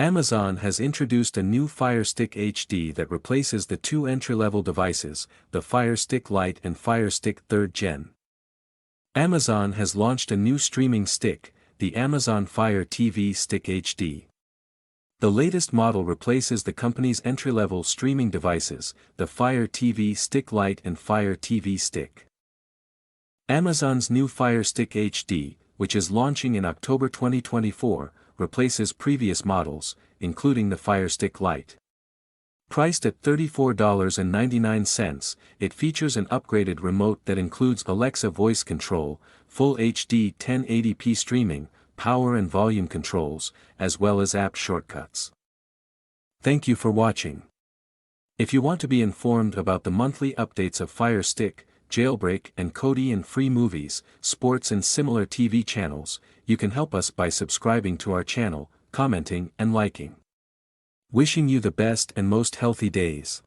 Amazon has introduced a new FireStick HD that replaces the two entry-level devices, the FireStick Lite and FireStick 3rd Gen. Amazon has launched a new streaming stick, the Amazon Fire TV Stick HD. The latest model replaces the company's entry-level streaming devices, the Fire TV Stic Lite and Fire TV Stick. Amazon's new Fire Stick HD, which is launching in October 2024, replaces previous models, including the Fire Stick Lite. Priced at $34.99, it features an upgraded remote that includes Alexa voice control, full HD 1080p streaming, power and volume controls, as well as app shortcuts. Thank you for watching. If you want to be informed about the monthly updates of Fire Stick, Jailbreak and Kodi and free movies, sports and similar TV channels, you can help us by subscribing to our channel, commenting and liking. Wishing you the best and most healthy days.